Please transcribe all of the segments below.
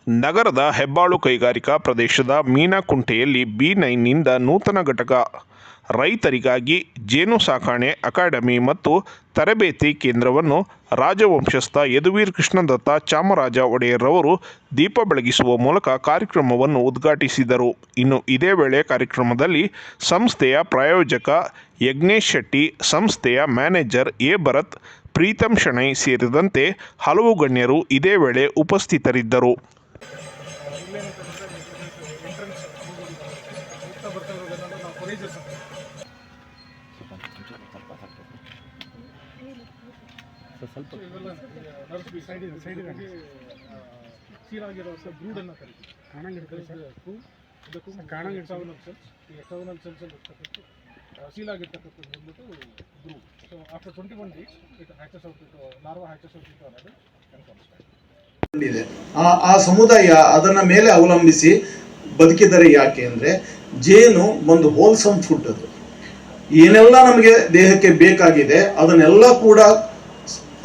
ನಗರದ ಹೆಬ್ಬಾಳು ಕೈಗಾರಿಕಾ ಪ್ರದೇಶದ ಮೀನಕುಂಟೆಯಲ್ಲಿ ಬಿ9ನಿಂದ ನೂತನ ಘಟಕ, ರೈತರಿಗಾಗಿ ಜೇನು ಸಾಕಣೆ ಅಕಾಡೆಮಿ ಮತ್ತು ತರಬೇತಿ ಕೇಂದ್ರವನ್ನು ರಾಜವಂಶಸ್ಥ ಯದುವೀರ್ ಕೃಷ್ಣದತ್ತ ಚಾಮರಾಜ ಒಡೆಯರ್ರವರು ದೀಪ ಬೆಳಗಿಸುವ ಮೂಲಕ ಕಾರ್ಯಕ್ರಮವನ್ನು ಉದ್ಘಾಟಿಸಿದರು. ಇನ್ನು ಇದೇ ವೇಳೆ ಕಾರ್ಯಕ್ರಮದಲ್ಲಿ ಸಂಸ್ಥೆಯ ಪ್ರಾಯೋಜಕ ಯಜ್ಞೇಶ್ ಶೆಟ್ಟಿ, ಸಂಸ್ಥೆಯ ಮ್ಯಾನೇಜರ್ ಎ ಭರತ್, ಪ್ರೀತಂ ಶೆಣೈ ಸೇರಿದಂತೆ ಹಲವು ಗಣ್ಯರು ಇದೇ ವೇಳೆ ಉಪಸ್ಥಿತರಿದ್ದರು. ಸ್ವಲ್ಪ ಸೀಲಾಗಿರುವಂಥ ಬ್ರೂಡನ್ನು ಕರಿತೀವಿ. ಎಕ್ಸ್ಟರ್ನಲ್ ಸೆಲ್ಸ್ ಇರ್ತಕ್ಕಂಥ ಸೀಲಾಗಿರ್ತಕ್ಕಂಥದ್ದು ಬಂದ್ಬಿಟ್ಟು brood. So after 21 days it hatches out to larva hatches out to ಅನ್ನೋದು ಕನ್ಫರ್ಮ್ ಇದೆ. ಆ ಸಮುದಾಯ ಅದನ್ನ ಮೇಲೆ ಅವಲಂಬಿಸಿ ಬದುಕಿದರೆ. ಯಾಕೆ ಅಂದರೆ ಜೇನು ಒಂದು ಹೋಲ್ಸಮ್ ಫುಡ್. ಅದು ಏನೆಲ್ಲ ನಮಗೆ ದೇಹಕ್ಕೆ ಬೇಕಾಗಿದೆ ಅದನ್ನೆಲ್ಲ ಕೂಡ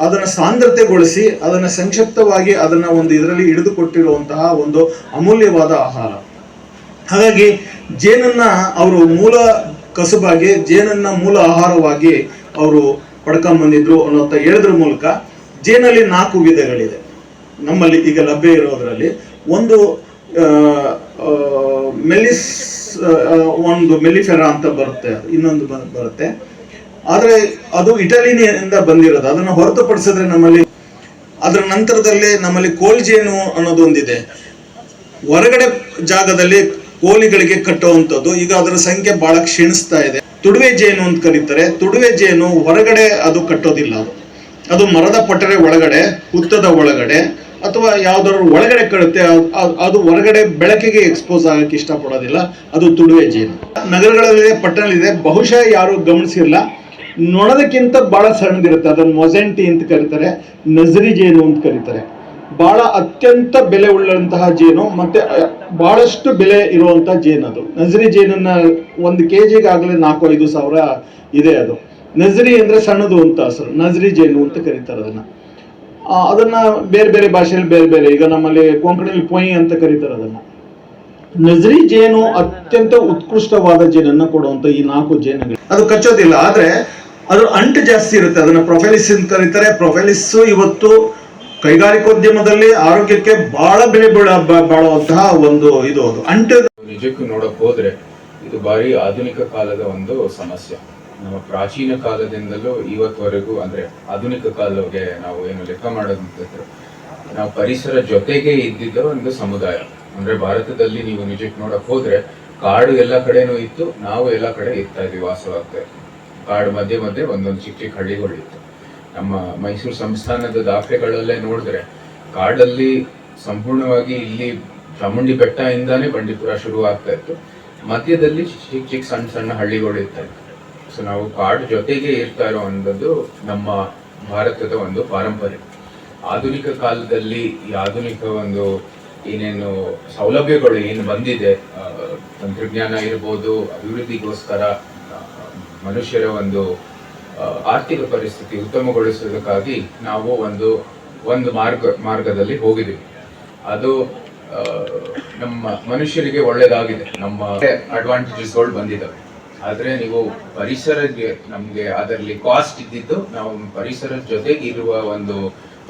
ಅದನ್ನು ಸಾಂದ್ರತೆಗೊಳಿಸಿ ಅದನ್ನು ಸಂಕ್ಷಿಪ್ತವಾಗಿ ಅದನ್ನು ಒಂದು ಇದರಲ್ಲಿ ಹಿಡಿದುಕೊಟ್ಟಿರುವಂತಹ ಒಂದು ಅಮೂಲ್ಯವಾದ ಆಹಾರ. ಹಾಗಾಗಿ ಜೇನನ್ನ ಅವರು ಮೂಲ ಕಸುಬಾಗಿ ಜೇನನ್ನ ಮೂಲ ಆಹಾರವಾಗಿ ಅವರು ಪಡ್ಕೊಂಡ್ಬಂದಿದ್ರು ಅನ್ನೋಂಥ ಹೇಳೋದ್ರ ಮೂಲಕ ಜೇನಲ್ಲಿ 4 ವಿಧಗಳಿದೆ ನಮ್ಮಲ್ಲಿ ಈಗ ಲಭ್ಯ ಇರೋದ್ರಲ್ಲಿ. ಒಂದು ಒಂದು ಮೆಲಿಫೆರಾ ಅಂತ ಬರುತ್ತೆ, ಇನ್ನೊಂದು ಬರುತ್ತೆ. ಆದರೆ ಅದು ಇಟಲಿನಿಂದ ಬಂದಿರೋದು. ಅದನ್ನು ಹೊರತುಪಡಿಸಿದ್ರೆ ನಮ್ಮಲ್ಲಿ ಅದರ ನಂತರದಲ್ಲಿ ನಮ್ಮಲ್ಲಿ ಕೋಲ್ಜೇನು ಅನ್ನೋದು ಒಂದಿದೆ. ಹೊರಗಡೆ ಜಾಗದಲ್ಲಿ ಕೋಳಿಗಳಿಗೆ ಕಟ್ಟುವಂಥದ್ದು. ಈಗ ಅದರ ಸಂಖ್ಯೆ ಬಹಳ ಕ್ಷೀಣಿಸ್ತಾ ಇದೆ. ತುಡುವೆ ಜೇನು ಅಂತ ಕರೀತಾರೆ. ತುಡುವೆ ಜೇನು ಹೊರಗಡೆ ಅದು ಕಟ್ಟೋದಿಲ್ಲ. ಅದು ಮರದ ಪಟರೆ ಒಳಗಡೆ, ಹುತ್ತದ ಒಳಗಡೆ ಅಥವಾ ಯಾವ್ದಾದ್ರು ಒಳಗಡೆ ಕಡುತ್ತೆ. ಅದು ಹೊರಗಡೆ ಬೆಳಕಿಗೆ ಎಕ್ಸ್ಪೋಸ್ ಆಗಕ್ಕೆ ಇಷ್ಟಪಡೋದಿಲ್ಲ. ಅದು ತುಡುವೆ ಜೇನು. ನಗರಗಳಲ್ಲಿದೆ, ಪಟ್ಟಣದಲ್ಲಿದೆ. ಬಹುಶಃ ಯಾರು ಗಮನಿಸಿರಲ್ಲ. ನೊಣದಕ್ಕಿಂತ ಬಹಳ ಸಣ್ಣದಿರುತ್ತೆ. ಅದನ್ನು ಮೊಸೆಂಟಿ ಅಂತ ಕರೀತಾರೆ, ನಜರಿ ಜೇನು ಅಂತ ಕರೀತಾರೆ. ಬಹಳ ಅತ್ಯಂತ ಬೆಲೆ ಉಳ್ಳಂತಹ ಜೇನು, ಮತ್ತೆ ಬಹಳಷ್ಟು ಬೆಲೆ ಇರುವಂತಹ ಜೇನು ಅದು. ನಜರಿ ಜೇನನ್ನ 1 kg ಆಗಲೇ 4-5 ಸಾವಿರ ಇದೆ. ಅದು ನಜರಿ ಅಂದ್ರೆ ಸಣ್ಣದು ಅಂತ ಹೆಸರು. ನಜರಿ ಜೇನು ಅಂತ ಕರೀತಾರೆ ಅದನ್ನ ಬೇರೆ ಬೇರೆ ಭಾಷೆಯಲ್ಲಿ ಬೇರೆ ಬೇರೆ. ಈಗ ನಮ್ಮಲ್ಲಿ ಕೊಂಕಣಿಯಲ್ಲಿ ಪೊಯ್ ಅಂತ ಕರೀತಾರೆ ಅದನ್ನ. ನಜರಿ ಜೇನು ಅತ್ಯಂತ ಉತ್ಕೃಷ್ಟವಾದ ಜೇನನ್ನ ಕೊಡುವಂತ ಈ 4 ಜೇನುಗಳು. ಅದು ಕಚ್ಚೋದಿಲ್ಲ, ಆದ್ರೆ ಅದು ಅಂಟು ಜಾಸ್ತಿ ಇರುತ್ತೆ. ಅದನ್ನ ಪ್ರೊಫೈಲಿಸ್ ಅಂತ ಕರೀತಾರೆ. ಪ್ರೊಫೈಲಿಸ್ ಇವತ್ತು ಕೈಗಾರಿಕೋದ್ಯಮದಲ್ಲಿ ಆರೋಗ್ಯಕ್ಕೆ ಬಹಳ ಬೆಲೆ ಬಾಳುವಂತಹ ಒಂದು ಇದು. ಅದು ಅಂಟು ನಿಜಕ್ಕೂ ನೋಡಕ್ ಹೋದ್ರೆ ಇದು ಬಾರಿ ಆಧುನಿಕ ಕಾಲದ ಒಂದು ಸಮಸ್ಯೆ. ನಮ್ಮ ಪ್ರಾಚೀನ ಕಾಲದಿಂದಲೂ ಇವತ್ತವರೆಗೂ, ಅಂದ್ರೆ ಆಧುನಿಕ ಕಾಲಕ್ಕೆ ನಾವು ಏನು ಲೆಕ್ಕ ಮಾಡೋದಂತಂದ್ರೆ ನಾವು ಪರಿಸರ ಜೊತೆಗೆ ಇದ್ದಿದ್ದ ಒಂದು ಸಮುದಾಯ. ಅಂದ್ರೆ ಭಾರತದಲ್ಲಿ ನೀವು ನಿಜಕ್ಕೆ ನೋಡಕ್ ಹೋದ್ರೆ ಕಾಡು ಎಲ್ಲ ಕಡೆನೂ ಇತ್ತು, ನಾವು ಎಲ್ಲ ಕಡೆ ಇರ್ತಾ ಇದ್ವಿ, ವಾಸವಾಗ್ತಾ ಇತ್ತು. ಕಾಡು ಮಧ್ಯೆ ಮಧ್ಯೆ ಒಂದೊಂದು ಚಿಕ್ಕ ಚಿಕ್ಕ ಹಳ್ಳಿಗಳಿತ್ತು. ನಮ್ಮ ಮೈಸೂರು ಸಂಸ್ಥಾನದ ದಾಖಲೆಗಳಲ್ಲೇ ನೋಡಿದ್ರೆ ಕಾಡಲ್ಲಿ ಸಂಪೂರ್ಣವಾಗಿ ಇಲ್ಲಿ ಚಾಮುಂಡಿ ಬೆಟ್ಟ ಇಂದಾನೇ ಬಂಡೀಪುರ ಶುರು ಆಗ್ತಾ ಇತ್ತು. ಮಧ್ಯದಲ್ಲಿ ಚಿಕ್ಕ ಚಿಕ್ಕ ಸಣ್ಣ ಸಣ್ಣ ಹಳ್ಳಿಗಳು ಇರ್ತಾ ಇತ್ತು. ಸೊ ನಾವು ಕಾಡು ಜೊತೆಗೆ ಇರ್ತಾ ಇರುವಂಥದ್ದು ನಮ್ಮ ಭಾರತದ ಒಂದು ಪಾರಂಪರ್ಯ. ಆಧುನಿಕ ಕಾಲದಲ್ಲಿ ಈ ಆಧುನಿಕ ಒಂದು ಏನೇನು ಸೌಲಭ್ಯಗಳು ಏನು ಬಂದಿದೆ, ತಂತ್ರಜ್ಞಾನ ಇರ್ಬೋದು, ಅಭಿವೃದ್ಧಿಗೋಸ್ಕರ ಮನುಷ್ಯರ ಒಂದು ಆರ್ಥಿಕ ಪರಿಸ್ಥಿತಿ ಉತ್ತಮಗೊಳಿಸೋದಕ್ಕಾಗಿ ನಾವು ಒಂದು ಮಾರ್ಗದಲ್ಲಿ ಹೋಗಿದ್ದೀವಿ. ಅದು ನಮ್ಮ ಮನುಷ್ಯರಿಗೆ ಒಳ್ಳೇದಾಗಿದೆ. ನಮ್ಮ ಅಡ್ವಾಂಟೇಜಸ್ಗಳು ಬಂದಿದ್ದಾವೆ. ಆದ್ರೆ ನೀವು ಪರಿಸರಕ್ಕೆ ನಮ್ಗೆ ಅದರಲ್ಲಿ ಕಾಸ್ಟ್ ಇದ್ದಿದ್ದು, ನಾವು ಪರಿಸರದ ಜೊತೆಗೆ ಇರುವ ಒಂದು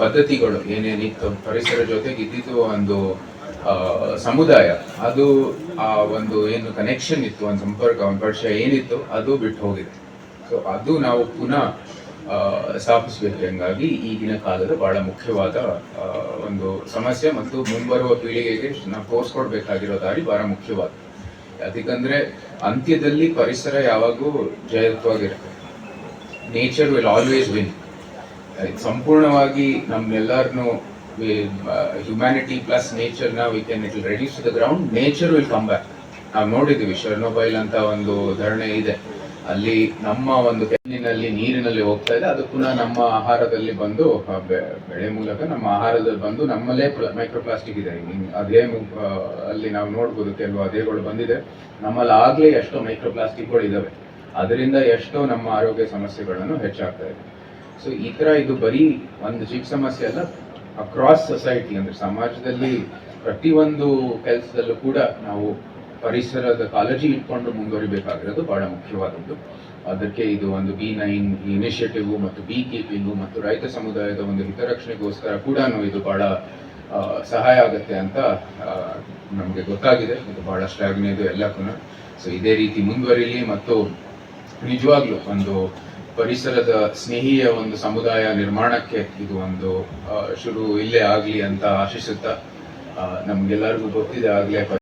ಪದ್ಧತಿಗಳು ಏನೇನಿತ್ತು, ಪರಿಸರ ಜೊತೆಗೆ ಇದ್ದಿದ್ದು ಒಂದು ಸಮುದಾಯ, ಅದು ಆ ಒಂದು ಏನು ಕನೆಕ್ಷನ್ ಇತ್ತು, ಒಂದು ಸಂಪರ್ಕ, ಒಂದು ಪರಿಚಯ ಏನಿತ್ತು, ಅದು ಬಿಟ್ಟು ಹೋಗಿದೆ. ಸೊ ಅದು ನಾವು ಪುನಃ ಸ್ಥಾಪಿಸ್ಬೇಕು. ಹಂಗಾಗಿ ಈಗಿನ ಕಾಲದ ಬಹಳ ಮುಖ್ಯವಾದ ಒಂದು ಸಮಸ್ಯೆ ಮತ್ತು ಮುಂಬರುವ ಪೀಳಿಗೆಗೆ ನಾವು ತೋರಿಸ್ಕೊಡ್ಬೇಕಾಗಿರೋ ದಾರಿ ಬಹಳ ಮುಖ್ಯವಾದ. ಯಾಕಂದ್ರೆ ಅಂತ್ಯದಲ್ಲಿ ಪರಿಸರ ಯಾವಾಗೂ ಜಯತ್ವಾಗಿರುತ್ತೆ. Nature will always win. ಸಂಪೂರ್ಣವಾಗಿ ನಮ್ಮೆಲ್ಲರನ್ನು ಹ್ಯುಮ್ಯಾನಿಟಿ ಪ್ಲಸ್ ನೇಚರ್ನ it will reduce the ground, nature will come back. ನಾವು ನೋಡಿದ್ದೀವಿ ಶರ್ನೋಬೈಲ್ ಅಂತ ಒಂದು ಧರಣೆ ಇದೆ. ಅಲ್ಲಿ ನಮ್ಮ ಒಂದು ಕೆನ್ನಿನಲ್ಲಿ ನೀರಿನಲ್ಲಿ ಹೋಗ್ತಾ ಇದೆ, ಅದು ಪುನಃ ನಮ್ಮ ಆಹಾರದಲ್ಲಿ ಬಂದು ಬೆಳೆ ಮೂಲಕ ನಮ್ಮ ಆಹಾರದಲ್ಲಿ ಬಂದು ನಮ್ಮಲ್ಲೇ ಮೈಕ್ರೋಪ್ಲಾಸ್ಟಿಕ್ ಇದೆ. ಅದೇ ಅಲ್ಲಿ ನಾವು ನೋಡ್ಬೋದು ಕೆಲವು ಅದೇಗಳು ಬಂದಿದೆ. ನಮ್ಮಲ್ಲಿ ಆಗ್ಲೇ ಎಷ್ಟೋ ಮೈಕ್ರೋಪ್ಲಾಸ್ಟಿಕ್ಗಳು ಇದಾವೆ. ಅದರಿಂದ ಎಷ್ಟೋ ನಮ್ಮ ಆರೋಗ್ಯ ಸಮಸ್ಯೆಗಳನ್ನು ಹೆಚ್ಚಾಗ್ತಾ ಇದೆ. ಸೊ ಈ ತರ ಇದು ಬರೀ ಒಂದು ಚಿಕ್ಕ ಸಮಸ್ಯೆ ಅಲ್ಲ, ಅಕ್ರಾಸ್ ಸೊಸೈಟಿ, ಅಂದ್ರೆ ಸಮಾಜದಲ್ಲಿ ಪ್ರತಿಯೊಂದು ಕೆಲಸದಲ್ಲೂ ಕೂಡ ನಾವು ಪರಿಸರದ ಕಾಳಜಿ ಇಟ್ಕೊಂಡು ಮುಂದುವರಿಬೇಕಾಗಿರೋದು ಬಹಳ ಮುಖ್ಯವಾದದ್ದು. ಅದಕ್ಕೆ ಇದು ಒಂದು B9 ಇನಿಷಿಯೇಟಿವ್ ಮತ್ತು ಬೀ ಕೀಪಿಂಗು ಮತ್ತು ರೈತ ಸಮುದಾಯದ ಒಂದು ಹಿತರಕ್ಷಣೆಗೋಸ್ಕರ ಕೂಡ ಇದು ಬಹಳ ಸಹಾಯ ಆಗುತ್ತೆ ಅಂತ ನಮಗೆ ಗೊತ್ತಾಗಿದೆ. ಇದು ಬಹಳ ಶ್ಲಾಘನೀಯದು ಎಲ್ಲಕ್ಕೂ. ಸೊ ಇದೇ ರೀತಿ ಮುಂದುವರಿಲಿ ಮತ್ತು ನಿಜವಾಗ್ಲೂ ಒಂದು ಪರಿಸರದ ಸ್ನೇಹಿಯ ಒಂದು ಸಮುದಾಯ ನಿರ್ಮಾಣಕ್ಕೆ ಇದು ಒಂದು ಶುರು ಇಲ್ಲೇ ಆಗಲಿ ಅಂತ ಆಶಿಸುತ್ತಾ, ನಮ್ಗೆಲ್ಲರಿಗೂ ಗೊತ್ತಿದೆ ಆಗಲೇ